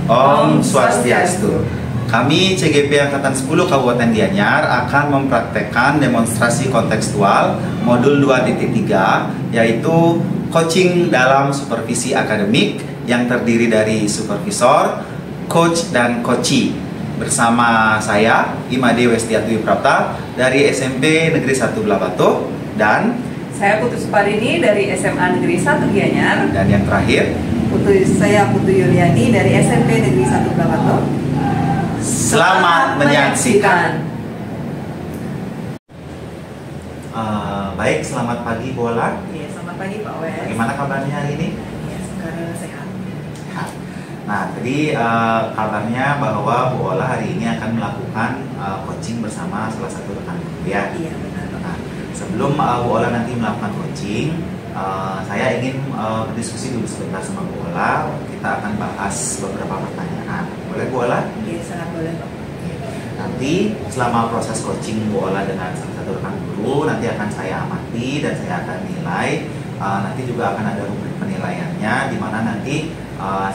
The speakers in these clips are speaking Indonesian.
Om Swastiastu. Kami CGP Angkatan 10 Kabupaten Gianyar akan mempraktekkan demonstrasi kontekstual modul 2.3, yaitu coaching dalam supervisi akademik yang terdiri dari supervisor, coach, dan coachee. Bersama saya, Imade Westiatwi Prapta dari SMP Negeri 1 Belah Batu, dan saya Putu Suparini dari SMA Negeri 1 Gianyar. Dan yang terakhir, saya Putu Yuliani dari SMP Negeri 1 Belah Batu. Selamat menyaksikan. Baik, selamat pagi Bu Ola. Iya, selamat pagi Pak Wes. Bagaimana kabarnya hari ini? Ya, sekarang sehat. Nah, tadi kabarnya bahwa Bu Ola hari ini akan melakukan coaching bersama salah satu rekan guru ya. Iya, benar. Nah, sebelum Bu Ola nanti melakukan coaching, saya ingin berdiskusi dulu sebentar sama Bu Ola. Kita akan bahas beberapa pertanyaan. Boleh Bu Ola? Iya, sangat boleh Pak. Nanti selama proses coaching Bu Ola dengan salah satu rekan guru, nanti akan saya amati dan saya akan nilai. Nanti juga akan ada rubrik penilaiannya, di mana nanti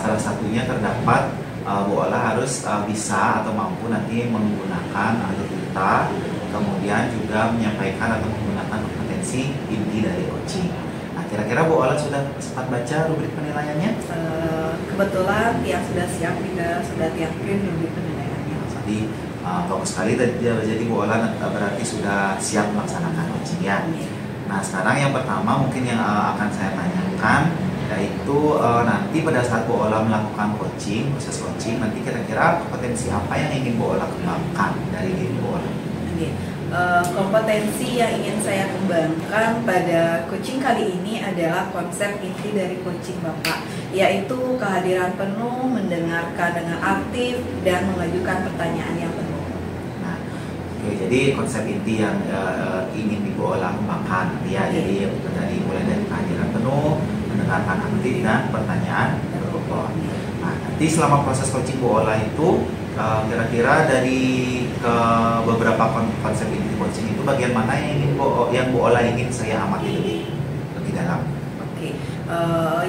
salah satunya terdapat Bu Ola harus bisa atau mampu nanti menggunakan alur data, kemudian juga menyampaikan atau menggunakan kompetensi inti dari coaching. Nah, kira-kira Bu Ola sudah sempat baca rubrik penilaiannya? Kebetulan yang sudah siap juga sudah tiap print rubrik penilaiannya. Jadi bagus sekali, jadi Bu Ola berarti sudah siap melaksanakan coaching ya. Nah, sekarang yang pertama mungkin yang akan saya tanyakan, yaitu nanti pada saat Bu Ola melakukan coaching, proses coaching, nanti kira-kira kompetensi apa yang ingin Bu Ola kembangkan dari diri Bu Ola? Kompetensi yang ingin saya kembangkan pada coaching kali ini adalah konsep inti dari coaching Bapak, yaitu kehadiran penuh, mendengarkan dengan aktif, dan mengajukan pertanyaan yang penuh. Nah, jadi konsep inti yang ingin Bu Ola kembangkan ya, jadi dari mulai dari kehadiran penuh, mendengarkan aktif, dan pertanyaan berbobot. Nah, nanti selama proses coaching Bu Ola itu kira-kira dari beberapa konsep inti coaching itu bagian mana yang Bu Ola ingin saya amati lebih dalam? Oke,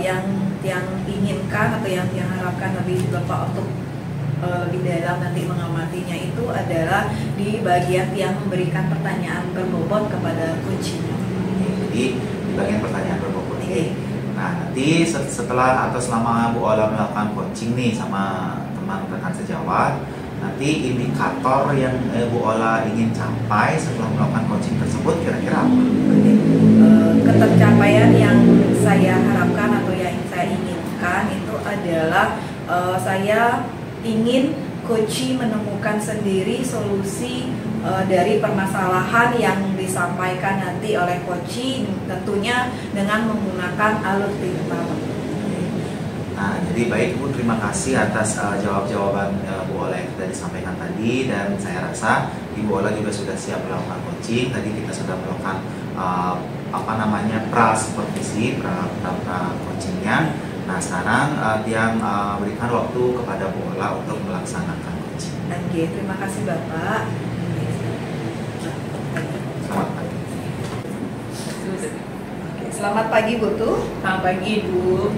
yang inginkan atau yang harapkan lebih Bapak untuk lebih dalam nanti mengamatinya itu adalah di bagian yang memberikan pertanyaan berbobot kepada coaching. Jadi di bagian pertanyaan berbobot ini. Nah, nanti setelah atau selama Bu Ola melakukan coaching nih sama teman rekan sejawat, nanti indikator yang Bu Ola ingin capai setelah melakukan coaching tersebut kira-kira apa? Ketercapaian yang saya harapkan atau yang saya inginkan itu adalah saya ingin coaching menemukan sendiri solusi dari permasalahan yang disampaikan nanti oleh coaching, tentunya dengan menggunakan alur data. Nah, jadi baik Bu, terima kasih atas jawaban Bu Ola yang sudah disampaikan tadi, dan saya rasa Ibu Ola juga sudah siap melakukan coaching. Tadi kita sudah melakukan pra-supervisi, pra-coachingnya. Nah, sekarang yang berikan waktu kepada Bu Ola untuk melaksanakan coaching. Oke, terima kasih Bapak. Selamat pagi. Selamat pagi Bu Tu. Selamat pagi Bu.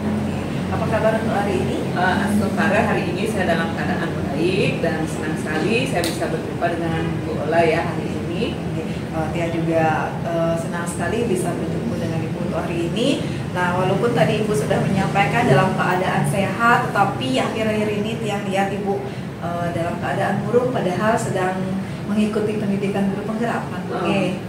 Apa kabar untuk hari ini? Sementara hari ini saya dalam keadaan baik dan senang sekali saya bisa berjumpa dengan Bu Ola ya hari ini. Tia juga senang sekali bisa bertemu dengan Ibu untuk hari ini. Nah, walaupun tadi Ibu sudah menyampaikan dalam keadaan sehat, tetapi akhir-akhir ini Tia lihat Ibu dalam keadaan buruk padahal sedang mengikuti pendidikan guru penggerak.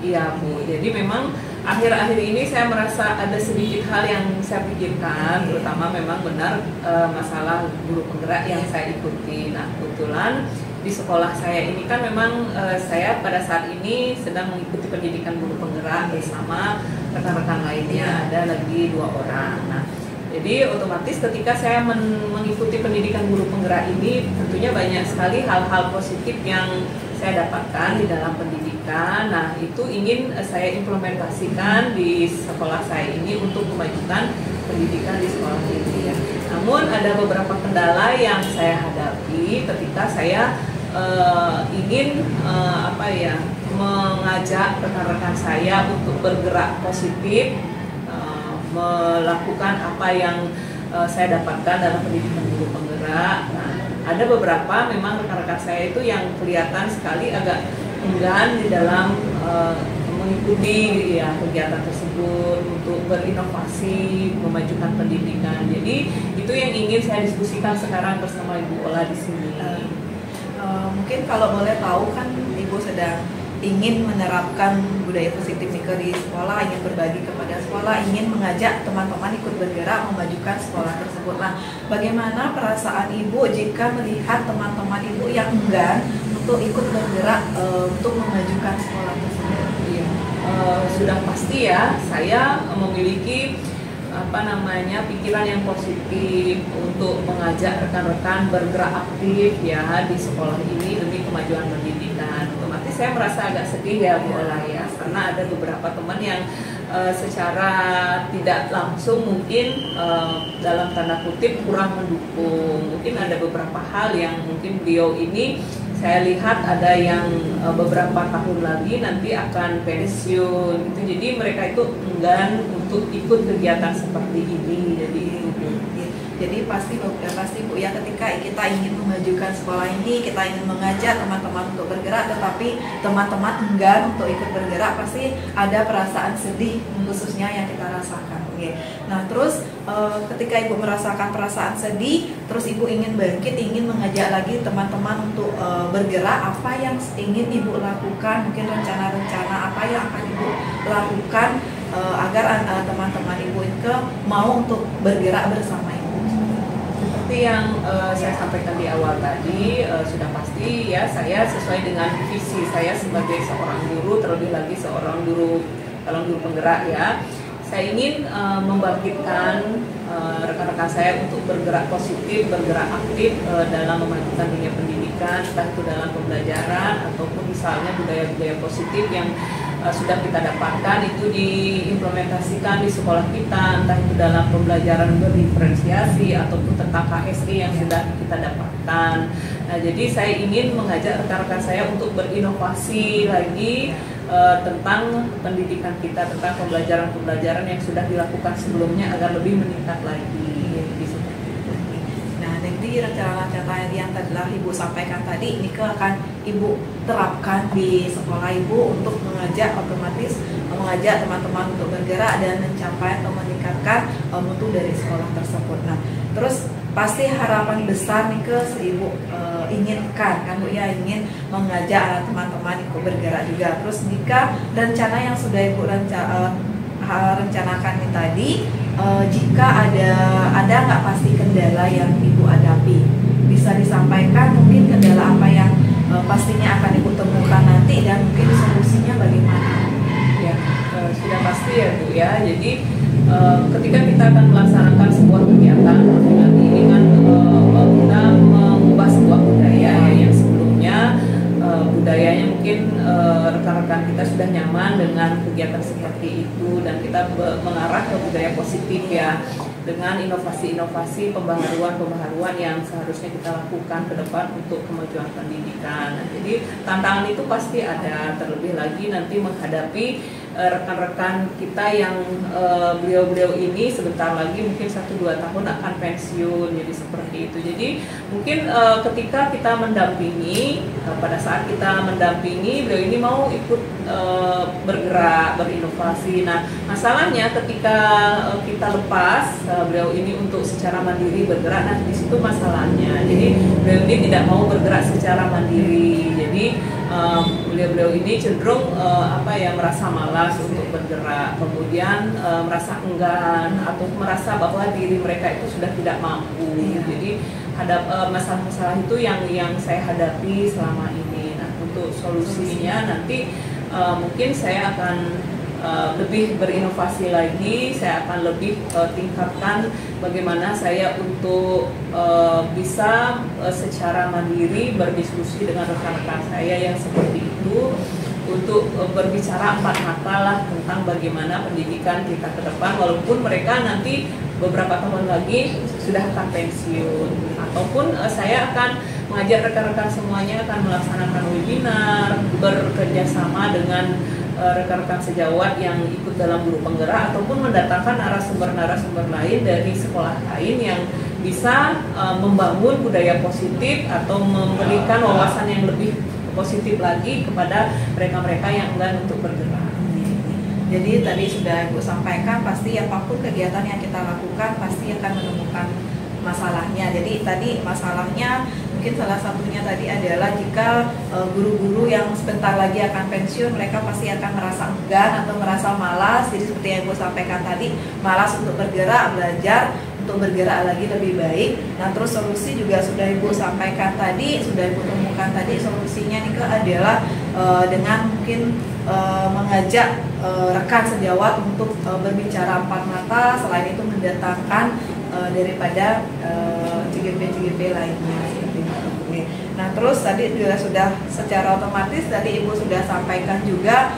Iya Bu, jadi memang akhir-akhir ini saya merasa ada sedikit hal yang saya pikirkan, terutama memang benar masalah guru penggerak yang saya ikuti. Nah, kebetulan di sekolah saya ini kan memang saya pada saat ini sedang mengikuti pendidikan guru penggerak bersama rekan-rekan lainnya, ada lagi 2 orang. Nah, jadi otomatis ketika saya mengikuti pendidikan guru penggerak ini, tentunya banyak sekali hal-hal positif yang saya dapatkan di dalam pendidikan. Nah, itu ingin saya implementasikan di sekolah saya ini untuk memajukan pendidikan di sekolah ini ya. Namun ada beberapa kendala yang saya hadapi ketika saya ingin mengajak rekan-rekan saya untuk bergerak positif, melakukan apa yang saya dapatkan dalam pendidikan guru penggerak. Nah, ada beberapa memang rekan-rekan saya itu yang kelihatan sekali agak enggan di dalam mengikuti ya kegiatan tersebut untuk berinovasi, memajukan pendidikan. Jadi itu yang ingin saya diskusikan sekarang bersama Ibu Ola di sini. Mungkin kalau boleh tahu kan Ibu sedang ingin menerapkan budaya positif di sekolah, ingin berbagi kepada sekolah, ingin mengajak teman-teman ikut bergerak memajukan sekolah tersebut. Nah, bagaimana perasaan Ibu jika melihat teman-teman Ibu yang enggan untuk ikut bergerak untuk memajukan sekolah tersebut? Iya, sudah pasti ya, saya memiliki pikiran yang positif untuk mengajak rekan-rekan bergerak aktif ya di sekolah ini demi kemajuan pendidikan. Otomatis saya merasa agak sedih ya Bu Ola ya, karena ada beberapa teman yang secara tidak langsung mungkin dalam tanda kutip kurang mendukung. Mungkin ada beberapa hal yang mungkin beliau ini saya lihat ada yang beberapa tahun lagi nanti akan pensiun gitu. Jadi mereka itu enggan untuk ikut kegiatan seperti ini. Jadi pasti Bu ya, ketika kita ingin memajukan sekolah ini, kita ingin mengajak teman-teman untuk bergerak, tetapi teman-teman enggan untuk ikut bergerak, pasti ada perasaan sedih khususnya yang kita rasakan. Nah terus ketika Ibu merasakan perasaan sedih, terus Ibu ingin bangkit, ingin mengajak lagi teman-teman untuk bergerak, apa yang ingin Ibu lakukan? Mungkin rencana-rencana apa yang akan Ibu lakukan agar teman-teman Ibu itu mau untuk bergerak bersama Ibu? Seperti yang saya sampaikan di awal tadi, sudah pasti ya saya sesuai dengan visi saya sebagai seorang guru, terlebih lagi seorang calon guru penggerak ya. Saya ingin membangkitkan rekan-rekan saya untuk bergerak positif, bergerak aktif dalam memajukan dunia pendidikan, entah itu dalam pembelajaran ataupun misalnya budaya-budaya positif yang sudah kita dapatkan itu diimplementasikan di sekolah kita, entah itu dalam pembelajaran berdiferensiasi ataupun tentang KSD yang sudah kita dapatkan. Nah, jadi saya ingin mengajak rekan-rekan saya untuk berinovasi lagi tentang pendidikan kita, tentang pembelajaran-pembelajaran yang sudah dilakukan sebelumnya agar lebih meningkat lagi. Nah, nanti rencana-rencana yang telah Ibu sampaikan tadi ini akan Ibu terapkan di sekolah Ibu untuk mengajak teman-teman untuk bergerak dan mencapai atau meningkatkan mutu dari sekolah tersebut. Nah, terus pasti harapan besar nih Ibu inginkan kan Bu ya, ingin mengajak teman-teman ikut bergerak juga. Terus jika rencana yang sudah Ibu rencanakan ini tadi, jika ada nggak pasti kendala yang Ibu hadapi, bisa disampaikan mungkin kendala apa yang pastinya akan Ibu temukan nanti dan mungkin solusinya bagaimana? Ya, sudah pasti ya Bu ya. Jadi ketika kita akan melaksanakan sebuah kegiatan ini kan kita mengubah sebuah budaya yang sebelumnya budayanya mungkin rekan-rekan kita sudah nyaman dengan kegiatan seperti itu dan kita mengarah ke budaya positif ya, dengan inovasi-inovasi pembaharuan yang seharusnya kita lakukan ke depan untuk kemajuan pendidikan. Nah, jadi tantangan itu pasti ada, terlebih lagi nanti menghadapi rekan-rekan kita yang beliau-beliau ini sebentar lagi mungkin 1-2 tahun akan pensiun, jadi seperti itu. Jadi mungkin ketika kita mendampingi, pada saat kita mendampingi beliau ini mau ikut bergerak, berinovasi. Nah, masalahnya ketika kita lepas beliau ini untuk secara mandiri bergerak, nah di situ masalahnya. Jadi beliau ini tidak mau bergerak secara mandiri. Jadi beliau-beliau ini cenderung merasa malas untuk bergerak, kemudian merasa enggan atau merasa bahwa diri mereka itu sudah tidak mampu. Jadi masalah-masalah itu yang saya hadapi selama ini. Nah, untuk solusinya nanti mungkin saya akan lebih berinovasi lagi, saya akan lebih tingkatkan bagaimana saya untuk bisa secara mandiri berdiskusi dengan rekan-rekan saya yang seperti itu untuk berbicara 4 mata lah tentang bagaimana pendidikan kita ke depan, walaupun mereka nanti beberapa tahun lagi sudah akan pensiun, ataupun saya akan mengajak rekan-rekan semuanya akan melaksanakan webinar, bekerja sama dengan rekan-rekan sejawat yang ikut dalam guru penggerak ataupun mendatangkan narasumber-narasumber lain dari sekolah lain yang bisa membangun budaya positif atau memberikan wawasan yang lebih positif lagi kepada mereka-mereka yang enggan untuk bergerak. Jadi tadi sudah Ibu sampaikan, pasti apapun kegiatan yang kita lakukan pasti akan menemukan masalahnya. Jadi tadi masalahnya mungkin salah satunya tadi adalah jika guru-guru yang sebentar lagi akan pensiun, mereka pasti akan merasa enggan atau merasa malas. Jadi seperti yang Ibu sampaikan tadi, malas untuk bergerak, belajar untuk bergerak lagi lebih baik. Nah, terus solusi juga sudah Ibu sampaikan tadi, sudah Ibu temukan tadi, solusinya nih adalah dengan mungkin mengajak rekan sejawat untuk berbicara empat mata, selain itu mendatangkan daripada CGP lainnya seperti itu. Nah, terus tadi juga sudah secara otomatis tadi Ibu sudah sampaikan juga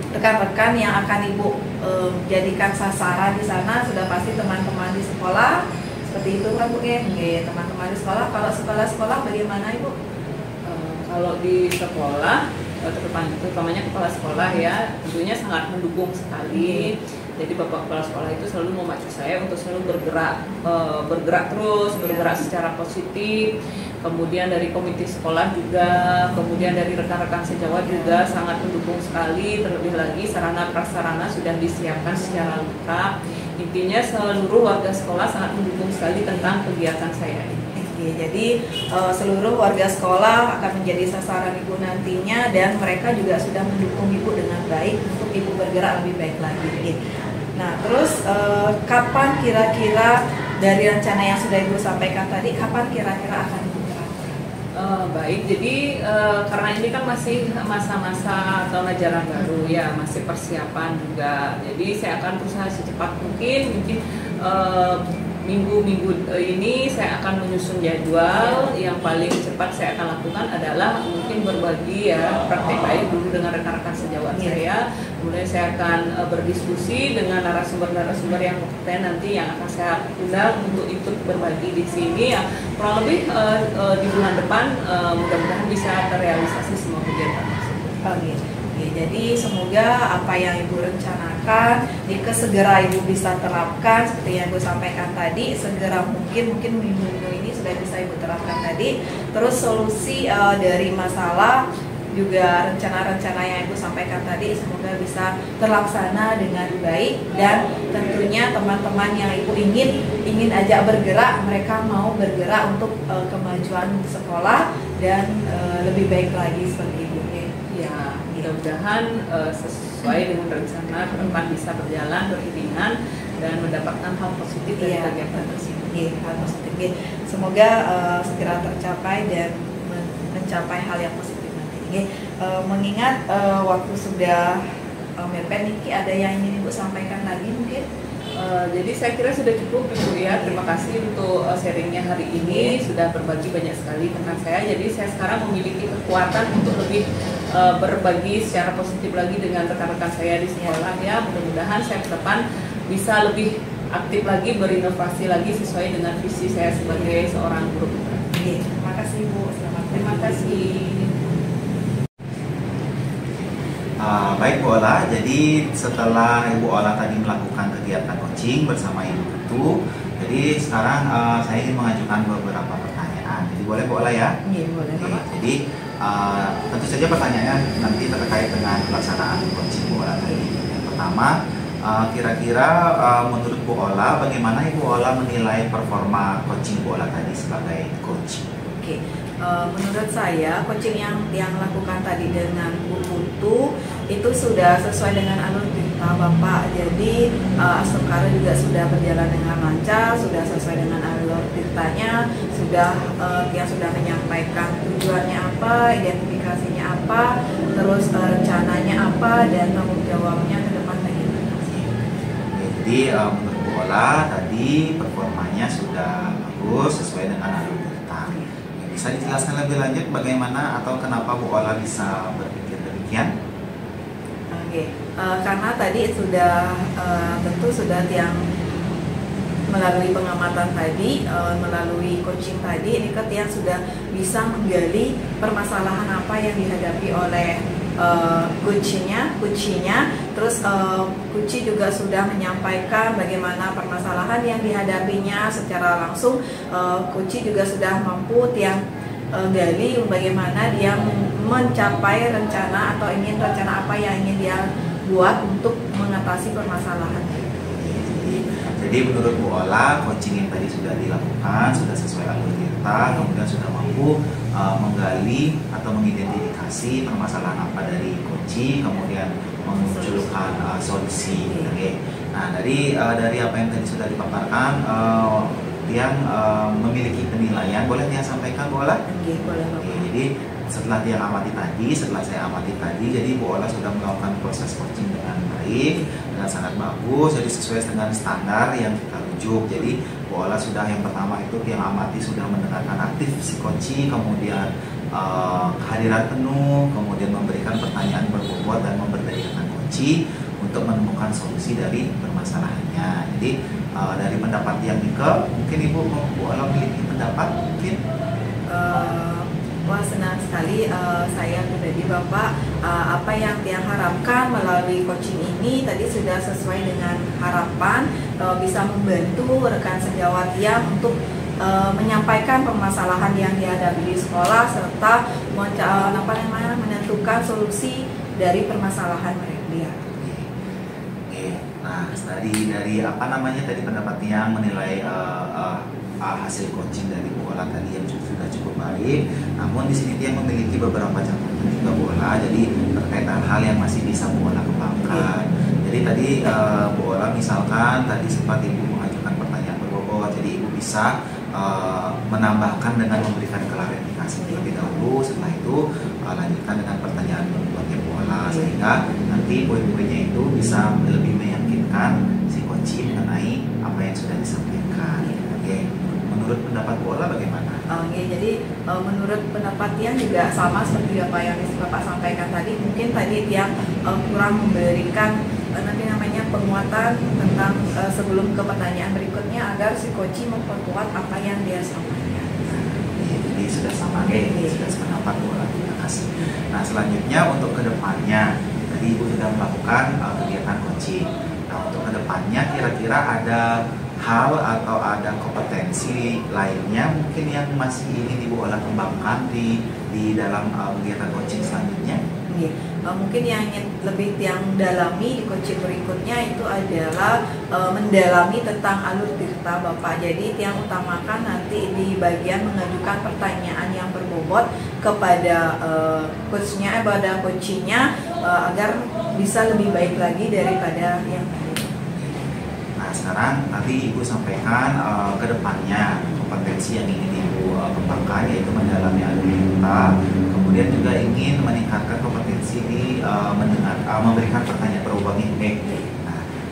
rekan-rekan yang akan Ibu jadikan sasaran di sana sudah pasti teman-teman di sekolah seperti itu kan Bu ya? Teman-teman di sekolah. Kalau sekolah-sekolah bagaimana Ibu? Kalau di sekolah, terutamanya kepala sekolah ya, tentunya sangat mendukung sekali. Jadi Bapak Kepala Sekolah itu selalu memacu saya untuk selalu bergerak terus, bergerak secara positif. Kemudian dari komite sekolah juga, kemudian dari rekan-rekan sejawat juga sangat mendukung sekali. Terlebih lagi sarana prasarana sudah disiapkan secara lengkap. Intinya seluruh warga sekolah sangat mendukung sekali tentang kegiatan saya ini. Jadi seluruh warga sekolah akan menjadi sasaran Ibu nantinya, dan mereka juga sudah mendukung Ibu dengan baik untuk Ibu bergerak lebih baik lagi. Nah, terus kapan kira-kira dari rencana yang sudah Ibu sampaikan tadi, kapan kira-kira akan Ibu terapkan? Baik, jadi karena ini kan masih masa-masa tahun ajaran baru ya, masih persiapan juga. Jadi saya akan berusaha secepat mungkin minggu-minggu ini saya akan menyusun jadwal. Yang paling cepat saya akan lakukan adalah mungkin berbagi ya praktek baik dulu dengan rekan-rekan sejawat saya. Kemudian saya akan berdiskusi dengan narasumber-narasumber yang kompeten nanti yang akan saya undang untuk ikut berbagi di sini. Ya, kurang lebih di bulan depan mudah-mudahan bisa terrealisasi semua kegiatan tersebut. Jadi semoga apa yang Ibu rencanakan, jika segera Ibu bisa terapkan seperti yang Ibu sampaikan tadi, segera mungkin minggu-minggu ini sudah bisa Ibu terapkan tadi. Terus solusi dari masalah juga rencana-rencana yang Ibu sampaikan tadi semoga bisa terlaksana dengan baik, dan tentunya teman-teman yang Ibu ingin ajak bergerak, mereka mau bergerak untuk kemajuan sekolah dan lebih baik lagi seperti Ibu. Ya, mudah-mudahan sesuai dengan rencana ke depan bisa berjalan beriringan dan mendapatkan hal positif dari kegiatan tersebut. Hal positif. Semoga segera tercapai dan mencapai hal yang positif nanti. Mengingat waktu sudah mepet, Niki ada yang ingin Ibu sampaikan lagi mungkin? Jadi saya kira sudah cukup Ibu ya. Terima kasih untuk sharingnya hari ini, sudah berbagi banyak sekali tentang saya. Jadi saya sekarang memiliki kekuatan untuk lebih berbagi secara positif lagi dengan rekan-rekan saya di sekolah ya. Mudah-mudahan saya ke depan bisa lebih aktif lagi, berinovasi lagi sesuai dengan visi saya sebagai seorang guru putra. Terima kasih Bu. Selamat. Terima kasih. Baik Bu Ola, jadi setelah Ibu Ola tadi melakukan kegiatan coaching bersama Ibu Ketu, jadi sekarang saya ingin mengajukan beberapa pertanyaan. Jadi boleh Bu Ola ya? Iya boleh. Jadi tentu saja pertanyaannya nanti terkait dengan pelaksanaan coaching Bu Ola tadi. Yang pertama, kira-kira menurut Bu Ola bagaimana Ibu Ola menilai performa coaching Bu Ola tadi sebagai coach? Menurut saya coaching yang lakukan tadi dengan Bu Putu itu sudah sesuai dengan alur cerita Bapak. Jadi Asokara juga sudah berjalan dengan lancar, sudah sesuai dengan alur ceritanya, dia sudah menyampaikan tujuannya apa, identifikasinya apa, terus rencananya apa, dan tanggung jawabnya ke depan bagaimana. Jadi menurut Bu Ola tadi performanya sudah bagus sesuai dengan alur cerita. Bisa dijelaskan lebih lanjut bagaimana atau kenapa Bu Ola bisa berpikir demikian? Karena tadi sudah tentu sudah yang melalui pengamatan tadi, melalui coaching tadi, ini kan yang sudah bisa menggali permasalahan apa yang dihadapi oleh coachnya. Terus coach juga sudah menyampaikan bagaimana permasalahan yang dihadapinya secara langsung. Coach juga sudah mampu yang gali bagaimana dia mencapai rencana atau rencana apa yang ingin dia buat untuk mengatasi permasalahan. Jadi menurut Bu Ola, coaching yang tadi sudah dilakukan, sudah sesuai alur kita, kemudian sudah mampu menggali atau mengidentifikasi permasalahan apa dari coaching, kemudian memunculkan solusi. Oke. Nah, dari apa yang tadi sudah dipaparkan, yang memiliki penilaian, boleh dia sampaikan Bu Ola? Oke, boleh. Oke, jadi setelah saya amati tadi, jadi Bu Ola sudah melakukan proses coaching dengan baik, dengan sangat bagus, jadi sesuai dengan standar yang kita rujuk. Jadi Bu Ola sudah, yang pertama itu yang amati sudah mendengarkan aktif si coaching, kemudian kehadiran penuh, kemudian memberikan pertanyaan berbobot dan memberdayakan coaching untuk menemukan solusi dari permasalahannya. Jadi dari pendapat yang mungkin Ibu Bu Ola memiliki pendapat mungkin? Wah, senang sekali saya pribadi Bapak, apa yang Tiang harapkan melalui coaching ini tadi sudah sesuai dengan harapan, bisa membantu rekan sejawat Tiang untuk menyampaikan permasalahan yang dihadapi di sekolah serta menentukan solusi dari permasalahan mereka. Nah, dari apa namanya tadi pendapat Tiang menilai hasil coaching dari Bu Ola tadi yang sudah cukup baik. Namun di sini dia memiliki beberapa catatan juga Bu Ola. Jadi terkait hal yang masih bisa Bu Ola kembangkan. Jadi tadi Bu Ola misalkan tadi sempat Ibu mengajukan pertanyaan berbobot. Jadi Ibu bisa menambahkan dengan memberikan klarifikasi terlebih dahulu. Setelah itu lanjutkan dengan pertanyaan berbobotnya Bu Ola, sehingga nanti poin-poinnya itu bisa lebih meyakinkan si coaching mengenai apa yang sudah disampaikan. Oke. Menurut pendapat Bu Ola bagaimana? Jadi menurut pendapat Tiang juga sama seperti apa yang Bapak sampaikan tadi. Mungkin tadi Tiang kurang memberikan penguatan tentang sebelum ke pertanyaan berikutnya agar si coaching memperkuat apa yang dia sampaikan. Jadi sudah sama, sudah sependapat Bu Ola. Terima kasih. Nah, selanjutnya untuk kedepannya, tadi Ibu sudah melakukan kegiatan coaching. Nah, untuk kedepannya kira-kira ada hal atau ada kompetensi lainnya mungkin yang masih ingin Ibu Ola kembangkan di dalam kegiatan coaching selanjutnya? Mungkin yang ingin lebih Tiang dalami di coaching berikutnya itu adalah mendalami tentang alur tirta Bapak. Jadi Tiang utamakan nanti di bagian mengajukan pertanyaan yang berbobot kepada coachingnya agar bisa lebih baik lagi daripada yang tadi. Nah, sekarang nanti Ibu sampaikan ke depannya kompetensi yang ingin Ibu kembangkan, yaitu mendalami alur tirta, kemudian juga ingin meningkatkan kompetensi di memberikan pertanyaan berubah ini.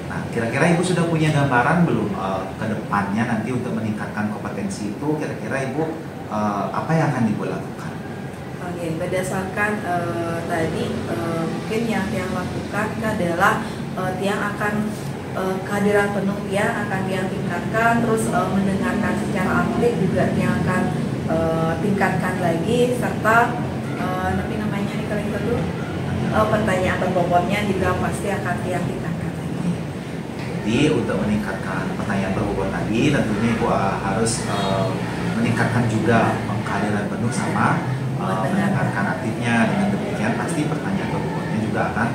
Nah, kira-kira Ibu sudah punya gambaran belum ke depannya nanti untuk meningkatkan kompetensi itu, kira-kira Ibu apa yang akan Ibu lakukan? Berdasarkan tadi mungkin yang Tiang lakukan adalah Tiang akan kehadiran penuh Tiang akan Tiang tingkatkan, terus mendengarkan secara aktif juga Tiang akan tingkatkan lagi, serta pertanyaan berbobotnya juga pasti akan Tiang tingkatkan lagi. Jadi untuk meningkatkan pertanyaan berbobot tadi tentunya Ibu harus meningkatkan juga kehadiran penuh sama mendengarkan aktifnya. Dengan demikian pasti pertanyaan berbobotnya juga akan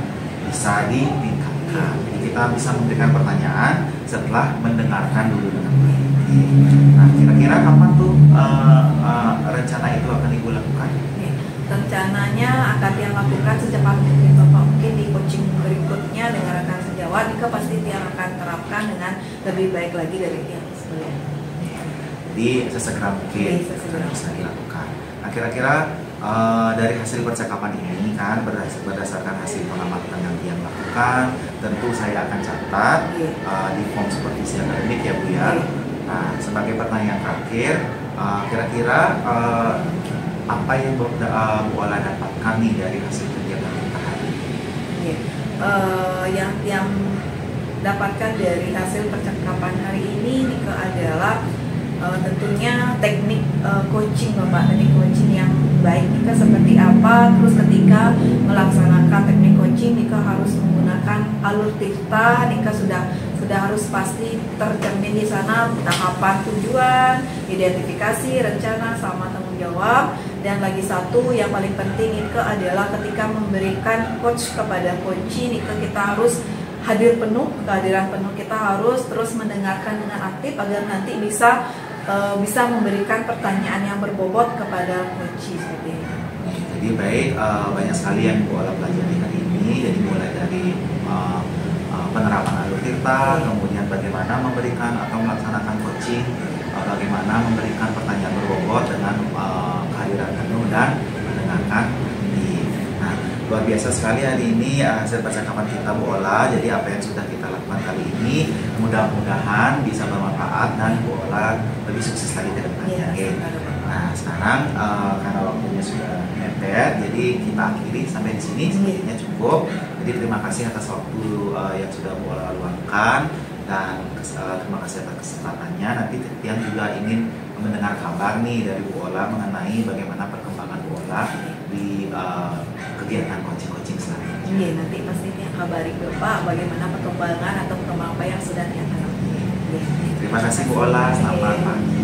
bisa ditingkatkan. Jadi kita bisa memberikan pertanyaan setelah mendengarkan dulu dengan baik. Nah, kira-kira kapan tuh rencana itu akan Ibu lakukan? Rencananya akan Tiang lakukan secepat mungkin Bapak. Mungkin di coaching berikutnya dengan rekan sejawat Dika pasti Tiang akan terapkan dengan lebih baik lagi dari Tiang sebelumnya. Jadi sesegera mungkin bisa dilakukan. Nah, kira-kira dari hasil percakapan ini kan berdasarkan hasil pengamatan yang Tiang lakukan, tentu saya akan catat di form supervisi akademik ya Bu ya. Nah, sebagai pertanyaan terakhir, kira-kira apa yang Bu Ola dapatkan nih dari hasil kegiatan kita hari ini? Yang dapatkan dari hasil percakapan hari ini adalah tentunya teknik coaching Bapak, teknik coaching yang baik Nika seperti apa, terus ketika melaksanakan teknik coaching Nika harus menggunakan alur tirta, Nika sudah harus pasti tercermin di sana tahapan tujuan, identifikasi, rencana, sama tanggung jawab. Dan lagi satu yang paling penting Nika adalah ketika memberikan coach kepada coachee, Nika kita harus hadir penuh, kehadiran penuh kita harus terus mendengarkan dengan aktif agar nanti bisa memberikan pertanyaan yang berbobot kepada coachee seperti ini. Jadi baik, banyak sekali yang Bu Ola pelajari hari ini. Jadi mulai dari penerapan alur tirta, kemudian bagaimana memberikan atau melaksanakan coaching, bagaimana memberikan pertanyaan berbobot dengan kehadiran penuh dan mendengarkan. Nah, luar biasa sekali hari ini hasil percakapan kita Bu Ola. Jadi apa yang sudah kita lakukan kali ini mudah-mudahan bisa bermanfaat dan Bu Ola lebih sukses lagi ke depannya. Nah, sekarang karena waktunya sudah mepet, jadi kita akhiri sampai di sini, sepertinya cukup. Jadi terima kasih atas waktu yang sudah Bu Ola luangkan, dan terima kasih atas kesempatannya. Nanti yang juga ingin mendengar kabar nih dari Bu Ola mengenai bagaimana perkembangan Bu Ola di kegiatan coaching selanjutnya. Iya, nanti pastinya kabari Bapak bagaimana perkembangan atau perkembangan apa yang sudah dilakukan. Terima kasih Bu Ola, selamat pagi.